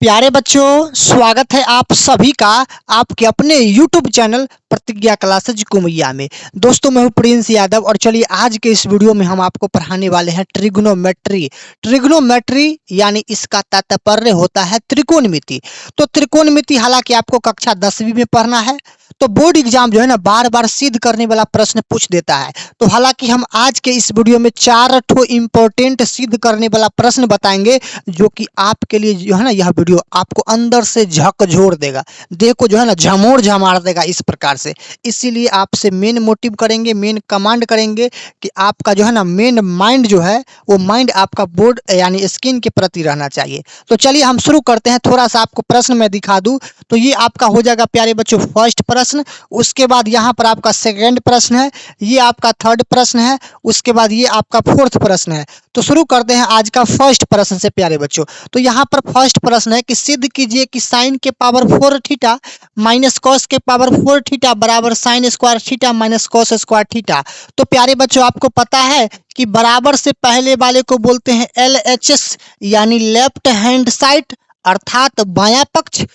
प्यारे बच्चों, स्वागत है आप सभी का आपके अपने YouTube चैनल प्रतिज्ञा क्लासेज कुमैया में। दोस्तों, मैं हूं प्रिंस यादव और चलिए आज के इस वीडियो में हम आपको पढ़ाने वाले हैं ट्रिग्नोमेट्री। ट्रिग्नोमेट्री यानी इसका तात्पर्य होता है त्रिकोणमिति। तो त्रिकोणमिति हालांकि आपको कक्षा 10वीं में पढ़ना है, तो बोर्ड एग्जाम जो है ना बार बार सिद्ध करने वाला प्रश्न पूछ देता है। तो हालांकि हम आज के इस वीडियो में 4 इंपॉर्टेंट सिद्ध करने वाला प्रश्न बताएंगे, जो कि आपके लिए जो है ना यह वीडियो आपको अंदर से झकझोर देगा, देह को जो है ना झमोर झमार देगा इस प्रकार से। इसीलिए आपसे मेन मोटिव करेंगे, मेन कमांड करेंगे कि आपका जो है ना मेन माइंड जो है वो माइंड आपका बोर्ड यानी स्क्रीन के प्रति रहना चाहिए। तो चलिए हम शुरू करते हैं। थोड़ा सा आपको प्रश्न मैं दिखा दूं तो ये आपका हो जाएगा प्यारे बच्चों फर्स्ट प्रश्न, उसके बाद यहाँ पर आपका सेकंड प्रश्न है, ये आपका थर्ड प्रश्न है, उसके बाद ये आपका फोर्थ प्रश्न है। तो शुरू करते हैं आज का फर्स्ट प्रश्न से प्यारे बच्चों। तो यहाँ पर फर्स्ट प्रश्न है कि सिद्ध कीजिए कि साइन के पावर 4 थीटा माइनस कॉस के पावर 4 थीटा बराबर sine square theta minus cos square theta. तो प्यारे बच्चों आपको पता है कि बराबर से पहले वाले को बोलते हैं LHS यानी लेफ्ट हैंड साइड अर्थात बायां पक्ष।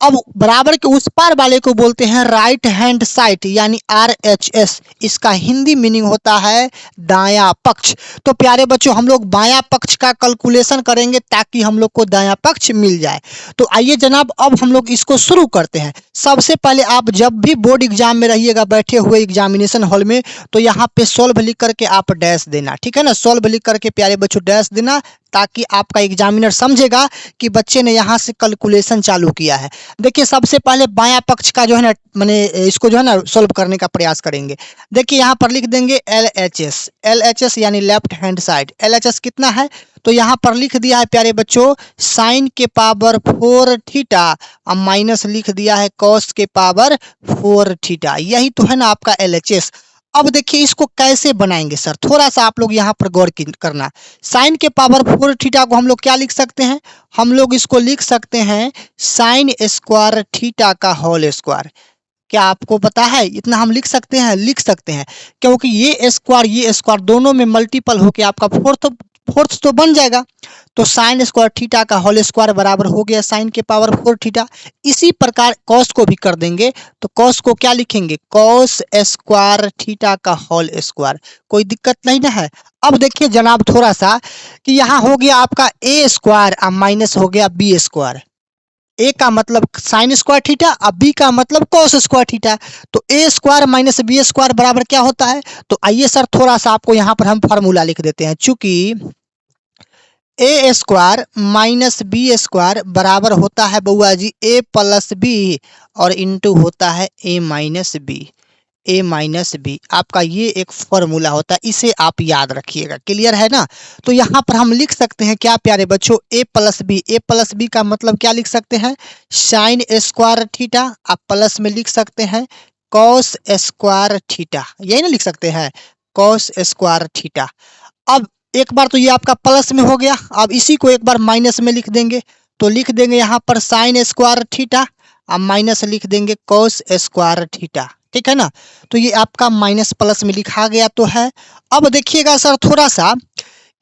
अब बराबर के उस पार वाले को बोलते हैं राइट हैंड साइड यानी RHS, इसका हिंदी मीनिंग होता है दायां पक्ष। तो प्यारे बच्चों हम लोग बायां पक्ष का कैलकुलेशन करेंगे ताकि हम लोग को दायां पक्ष मिल जाए। तो आइए जनाब अब हम लोग इसको शुरू करते हैं। सबसे पहले आप जब भी बोर्ड एग्जाम में रहिएगा बैठे हुए एग्जामिनेशन हॉल में, तो यहाँ पे सॉल्व लिख करके आप डैश देना, ठीक है ना। सॉल्व लिख करके प्यारे बच्चों डैश देना ताकि आपका एग्जामिनर समझेगा कि बच्चे ने यहाँ से कैलकुलेशन चालू किया है। देखिए सबसे पहले बायां पक्ष का जो है ना मैंने इसको जो है ना सॉल्व करने का प्रयास करेंगे। देखिए यहाँ पर लिख देंगे LHS यानी लेफ्ट हैंड साइड। LHS कितना है तो यहाँ पर लिख दिया है प्यारे बच्चों साइन के पावर 4 थीटा और माइनस लिख दिया है कॉस के पावर 4 थीटा। यही तो है ना आपका LHS। अब देखिए इसको कैसे बनाएंगे सर, थोड़ा सा आप लोग यहाँ पर गौर करना। साइन के पावर 4 थीटा को हम लोग क्या लिख सकते हैं, हम लोग इसको लिख सकते हैं साइन स्क्वायर थीटा का होल स्क्वायर। क्या आपको पता है इतना हम लिख सकते हैं क्योंकि ये स्क्वायर दोनों में मल्टीपल होके आपका फोर्थ तो बन जाएगा। तो साइन स्क्वायर थीटा का होल स्क्वायर बराबर हो गया साइन के पावर 4 थीटा। इसी प्रकार कॉस को भी कर देंगे, तो कॉस को क्या लिखेंगे कॉस स्क्वायर थीटा का होल स्क्वायर। कोई दिक्कत नहीं ना है। अब देखिए जनाब थोड़ा सा कि यहाँ हो गया आपका ए स्क्वायर और माइनस हो गया बी स्क्वायर। ए का मतलब साइन स्क्वायर थीटा और बी का मतलब कॉस स्क्वायर थीटा। तो ए स्क्वायर माइनस बी स्क्वायर बराबर क्या होता है। तो आइए सर थोड़ा सा आपको यहाँ पर हम फार्मूला लिख देते हैं। चूंकि ए स्क्वायर माइनस बी स्क्वायर बराबर होता है बउआ जी ए प्लस बी और इंटू होता है ए माइनस बी। आपका ये एक फॉर्मूला होता है, इसे आप याद रखिएगा। क्लियर है ना। तो यहाँ पर हम लिख सकते हैं क्या प्यारे बच्चों ए प्लस बी का मतलब क्या लिख सकते हैं साइन स्क्वायर थीटा, आप प्लस में लिख सकते हैं कॉस स्क्वायर थीटा, यही ना लिख सकते हैं कॉस स्क्वायर थीटा। अब एक बार तो ये आपका प्लस में हो गया, अब इसी को एक बार माइनस में लिख देंगे। तो लिख देंगे यहाँ पर साइन स्क्वायर थीटा और माइनस लिख देंगे कॉस स्क्वायर थीटा, ठीक है ना। तो ये आपका माइनस प्लस में लिखा गया तो है। अब देखिएगा सर थोड़ा सा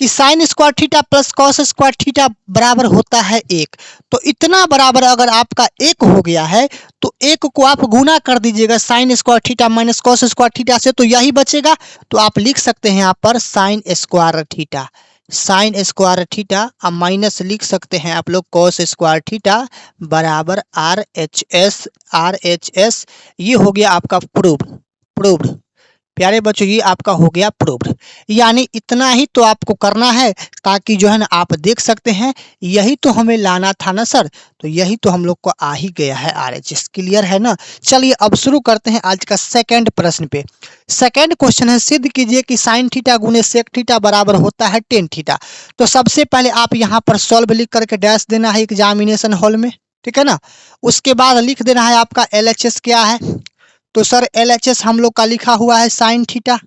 कि sine square theta plus cos square theta बराबर होता है 1। तो इतना बराबर अगर आपका 1 हो गया है तो 1 को आप गुना कर दीजिएगा sine square theta minus cos square theta से, तो यही बचेगा। तो आप लिख सकते हैं यहाँ पर साइन स्क्वायर थीटा और माइनस लिख सकते हैं आप लोग कॉस स्क्वायर थीटा बराबर RHS। ये हो गया आपका प्रूव्ड। प्यारे बच्चों ये आपका हो गया प्रूव्ड। यानी इतना ही तो आपको करना है ताकि जो है ना आप देख सकते हैं यही तो हमें लाना था ना सर, तो यही तो हम लोग को आ ही गया है RHS। क्लियर है ना। चलिए अब शुरू करते हैं आज का सेकंड प्रश्न पे। सेकंड क्वेश्चन है सिद्ध कीजिए कि साइन थीटा गुने सेक थीटा बराबर होता है टेन थीटा। तो सबसे पहले आप यहाँ पर सॉल्व लिख करके डैश देना है एग्जामिनेशन हॉल में, ठीक है ना। उसके बाद लिख देना है आपका LHS क्या है। तो सर LHS हम लोग का लिखा हुआ है साइन थीटा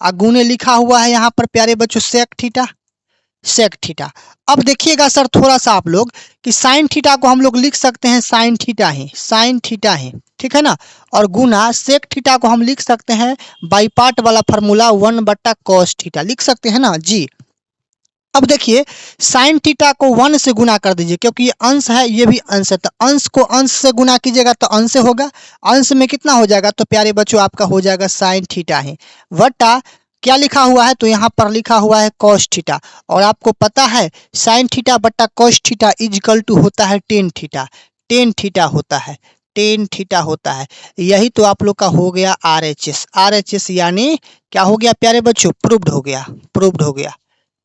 और गुने लिखा हुआ है यहाँ पर प्यारे बच्चों सेक थीटा। अब देखिएगा सर थोड़ा सा आप लोग कि साइन थीटा को हम लोग लिख सकते हैं साइन थीटा ही, ठीक है ना। और गुना सेक थीटा को हम लिख सकते हैं बाई पार्ट वाला फार्मूला 1/cos थीटा लिख सकते हैं ना जी। अब देखिए साइन थीटा को 1 से गुना कर दीजिए, क्योंकि ये अंश है ये भी अंश है, तो अंश को अंश से गुना कीजिएगा तो अंश से होगा। अंश में कितना हो जाएगा तो प्यारे बच्चों आपका हो जाएगा साइन थीटा ही, वटा क्या लिखा हुआ है तो यहाँ पर लिखा हुआ है कॉस थीटा। और आपको पता है साइन थीटा बट्टा कॉस थीटा इजकल टू होता है टेन थीटा। टेन थीटा होता है, टेन थीटा होता है। यही तो आप लोग का हो गया RHS। RHS यानी क्या हो गया प्यारे बच्चों, प्रूव्ड हो गया, प्रूव्ड हो गया,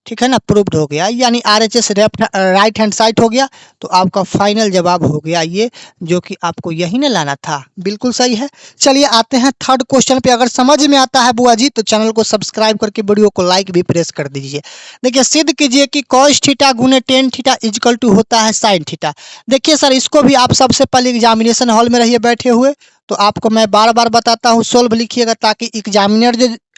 ठीक है ना, प्रूव्ड हो गया, यानी RHS राइट हैंड साइड हो गया। तो आपका फाइनल जवाब हो गया ये, जो कि आपको यही ना लाना था। बिल्कुल सही है। चलिए आते हैं थर्ड क्वेश्चन पे। अगर समझ में आता है बुआ जी तो चैनल को सब्सक्राइब करके वीडियो को लाइक भी प्रेस कर दीजिए। देखिए सिद्ध कीजिए कि कॉस थीटा गुने टेन थीटा इजकल टू होता है साइन थीटा। देखिए सर इसको भी आप सबसे पहले एग्जामिनेशन हॉल में रहिए बैठे हुए, तो आपको मैं बार बार बताता हूँ, सोल्व लिखिएगा ताकि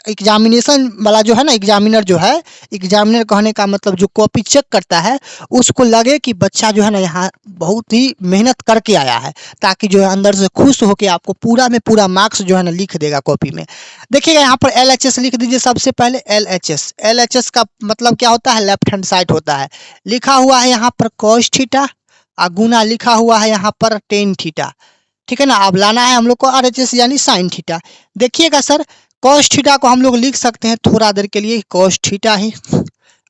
एग्जामिनेशन वाला जो है ना, एग्जामिनर जो है, एग्जामिनर कहने का मतलब जो कॉपी चेक करता है उसको लगे कि बच्चा जो है ना यहाँ बहुत ही मेहनत करके आया है, ताकि जो है अंदर से खुश होकर आपको पूरा में पूरा मार्क्स जो है ना लिख देगा कॉपी में। देखिएगा यहाँ पर LHS लिख दीजिए सबसे पहले। LHS, LHS का मतलब क्या होता है, लेफ्ट हैंड साइड होता है। लिखा हुआ है यहाँ पर कॉस थीटा और गुना लिखा हुआ है यहाँ पर टेन थीटा, ठीक है ना। अब लाना है हम लोग को RHS यानी साइन थीटा। देखिएगा सर कॉस थीटा को हम लोग लिख सकते हैं थोड़ा देर के लिए कॉस थीटा ही,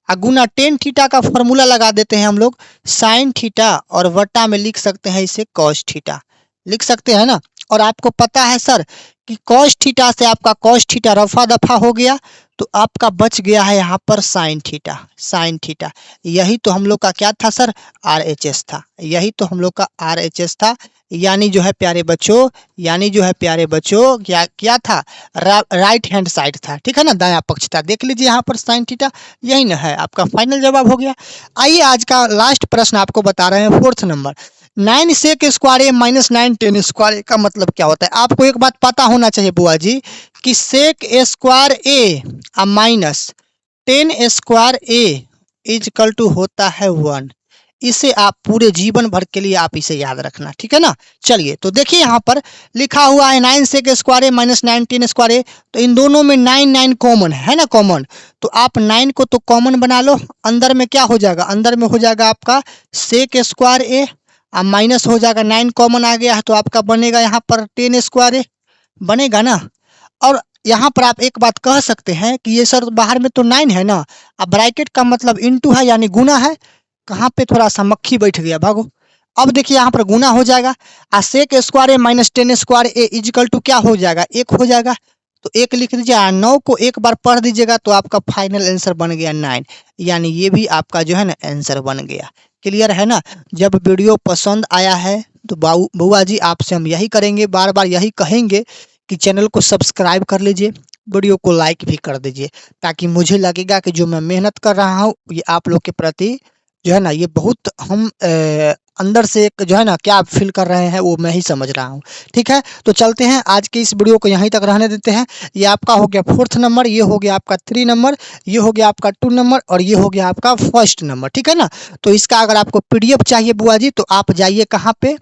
गुना टेन थीटा का फॉर्मूला लगा देते हैं हम लोग साइन थीटा, और वटा में लिख सकते हैं इसे कॉस थीटा, लिख सकते हैं ना। और आपको पता है सर कि कॉस थीटा से आपका कॉस थीटा रफा दफा हो गया, तो आपका बच गया है यहाँ पर साइन थीटा, साइन थीटा। यही तो हम लोग का क्या था सर, RHS था, यही तो हम लोग का RHS था। यानी जो है प्यारे बच्चों, यानी जो है प्यारे बच्चों क्या क्या था, राइट हैंड साइड था, ठीक है ना, दायां पक्ष था। देख लीजिए यहाँ पर साइन थीटा, यही ना है आपका फाइनल जवाब हो गया। आइए आज का लास्ट प्रश्न आपको बता रहे हैं, फोर्थ नंबर। 9 सेक स्क्वायर ए माइनस 9 टेन स्क्वायर का मतलब क्या होता है। आपको एक बात पता होना चाहिए बुआ जी कि sec square A minus 10 square A is equal to होता है 1। इसे आप पूरे जीवन भर के लिए आप इसे याद रखना, ठीक है ना। चलिए तो देखिए यहाँ पर लिखा हुआ है 9 सेक स्क्वायर ए माइनस 9 टेन स्क्वायर ए, तो इन दोनों में 9 9 कॉमन है ना, कॉमन। तो आप 9 को तो कॉमन बना लो, अंदर में क्या हो जाएगा, अंदर में हो जाएगा आपका सेक स्क्वायर ए, अब माइनस हो जाएगा 9 कॉमन आ गया है, तो आपका बनेगा यहाँ पर 10 स्क्वायर ए, बनेगा ना। और यहाँ पर आप एक बात कह सकते हैं कि ये सर बाहर में तो 9 है ना, अब ब्रैकेट का मतलब इनटू है यानी गुना है। कहाँ पे थोड़ा सा मक्खी बैठ गया, भागो। अब देखिए यहाँ पर गुना हो जाएगा, a sec square A minus 10 square a equal to क्या हो जाएगा, 1 हो जाएगा। तो 1 लिख दीजिए, 9 को एक बार पढ़ दीजिएगा तो आपका फाइनल आंसर बन गया 9, यानी ये भी आपका जो है ना आंसर बन गया। क्लियर है ना। जब वीडियो पसंद आया है तो बुआ जी आपसे हम यही करेंगे, बार बार यही कहेंगे कि चैनल को सब्सक्राइब कर लीजिए, वीडियो को लाइक भी कर दीजिए, ताकि मुझे लगेगा कि जो मैं मेहनत कर रहा हूँ ये आप लोग के प्रति जो है ना, ये बहुत हम अंदर से एक जो है ना क्या फील कर रहे हैं वो मैं ही समझ रहा हूँ। ठीक है, तो चलते हैं, आज के इस वीडियो को यहीं तक रहने देते हैं। ये आपका हो गया 4th नंबर, ये हो गया आपका 3 नंबर, ये हो गया आपका 2 नंबर और ये हो गया आपका 1st नंबर। ठीक है ना। तो इसका अगर आपको PDF चाहिए बुआ जी, तो आप जाइए कहाँ पे,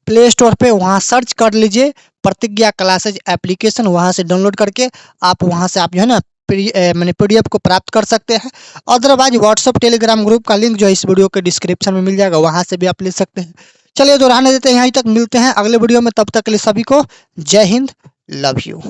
प्ले स्टोर पे, वहाँ सर्च कर लीजिए प्रतिज्ञा क्लासेज एप्लीकेशन, वहाँ से डाउनलोड करके आप वहाँ से आप जो है ना मैंने PDF को प्राप्त कर सकते हैं। अदरवाइज व्हाट्सअप टेलीग्राम ग्रुप का लिंक जो है इस वीडियो के डिस्क्रिप्शन में मिल जाएगा, वहाँ से भी आप ले सकते हैं। चलिए तो रहने देते हैं यहीं तक, मिलते हैं अगले वीडियो में, तब तक के लिए सभी को जय हिंद, लव यू।